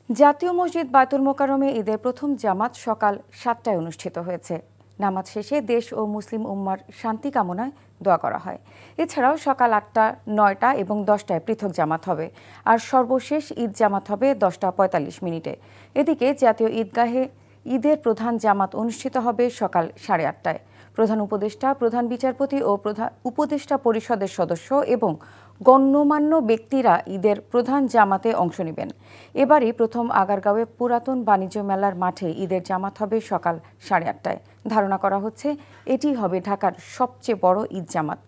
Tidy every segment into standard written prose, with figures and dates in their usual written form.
জাতীয় মসজিদ বায়তুল মোকাররমে ঈদের প্রথম জামাত সকাল ৭টায় অনুষ্ঠিত হয়েছে। নামাজ শেষে দেশ ও মুসলিম উম্মার শান্তি কামনায় দোয়া করা হয়। এছাড়াও সকাল ৮টা, ৯টা এবং ১০টায় পৃথক জামাত হবে, আর সর্বশেষ ঈদ জামাত হবে 10টা ৪৫ মিনিটে। এদিকে জাতীয় ঈদগাহে ঈদের প্রধান জামাত অনুষ্ঠিত হবে সকাল ৮:৩০টায়। প্রধান উপদেষ্টা, প্রধান বিচারপতি ও উপদেষ্টা পরিষদের সদস্য এবং গণ্যমান্য ব্যক্তিরা ঈদের প্রধান জামাতে অংশ নেবেন। এবারই প্রথম আগারগাঁওয়ে পুরাতন বাণিজ্য মেলার মাঠে ঈদের জামাত হবে সকাল ৮:৩০টায়। ধারণা করা হচ্ছে এটি হবে ঢাকার সবচেয়ে বড় ঈদ জামাত।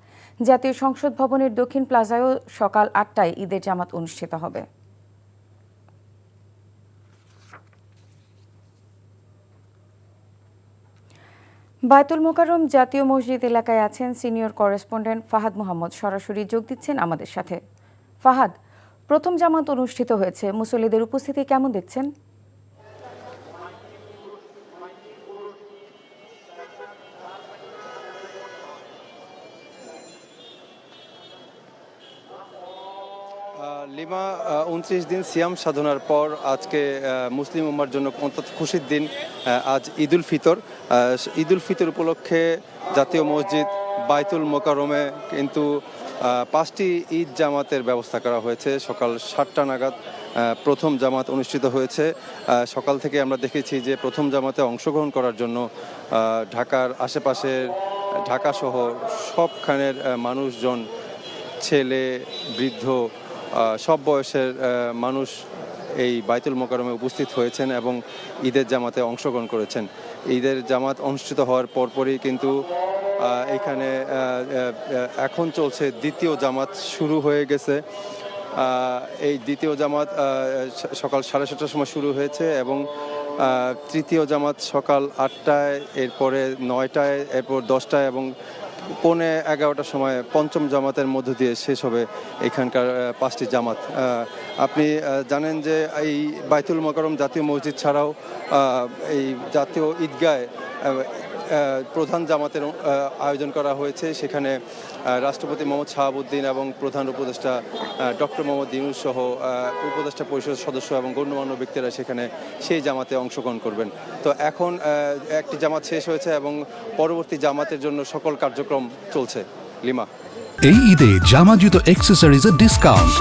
জাতীয় সংসদ ভবনের দক্ষিণ প্লাজায়ও সকাল ৮টায় ঈদের জামাত অনুষ্ঠিত হবে। বায়তুল মোকাররম জাতীয় মসজিদ এলাকায় আছেন সিনিয়র করেসপন্ডেন্ট ফাহাদ মোহাম্মদ। সরাসরি যোগ দিচ্ছেন আমাদের সাথে। ফাহাদ, প্রথম জামাত অনুষ্ঠিত হয়েছে, মুসল্লিদের উপস্থিতি কেমন দেখছেন? লিমা, ২৯ দিন সিয়াম সাধনার পর আজকে মুসলিম উম্মার জন্য অত্যন্ত খুশির দিন। আজ ঈদুল ফিতর। ঈদুল ফিতর উপলক্ষে জাতীয় মসজিদ বায়তুল মোকাররমে কিন্তু 5টি ঈদ জামাতের ব্যবস্থা করা হয়েছে। সকাল 7টা নাগাদ প্রথম জামাত অনুষ্ঠিত হয়েছে। সকাল থেকে আমরা দেখেছি যে প্রথম জামাতে অংশগ্রহণ করার জন্য ঢাকার আশেপাশের, ঢাকা শহর সবখানের মানুষজন, ছেলে, বৃদ্ধ, সব বয়সের মানুষ এই বায়তুল মোকাররমে উপস্থিত হয়েছেন এবং ঈদের জামাতে অংশগ্রহণ করেছেন। ঈদের জামাত অনুষ্ঠিত হওয়ার পরপরই কিন্তু এখানে এখন চলছে দ্বিতীয় জামাত শুরু হয়ে গেছে। এই দ্বিতীয় জামাত সকাল 7:30টার সময় শুরু হয়েছে এবং তৃতীয় জামাত সকাল 8টায়, এরপরে 9টায়, এরপর 10টায় এবং 11:15টার সময় পঞ্চম জামাতের মধ্য দিয়ে শেষ হবে এখানকার 5টি জামাত। আপনি জানেন যে এই বায়তুল মোকাররম জাতীয় মসজিদ ছাড়াও এই জাতীয় ঈদগাহে প্রধান জামাতের আয়োজন করা হয়েছে। সেখানে রাষ্ট্রপতি মোহাম্মদ শাহাবুদ্দিন এবং প্রধান উপদেষ্টা ডক্টর মোহাম্মদ ইউনূস সহ উপদেষ্টা পরিষদের সদস্য এবং গণ্যমান্য ব্যক্তিরা সেখানে সেই জামাতে অংশগ্রহণ করবেন। তো এখন একটি জামাত শেষ হয়েছে এবং পরবর্তী জামাতের জন্য সকল কার্যক্রম চলছে। লিমা, এই ঈদে জামা জুতো অ্যাক্সেসরিজের ডিসকাউন্ট।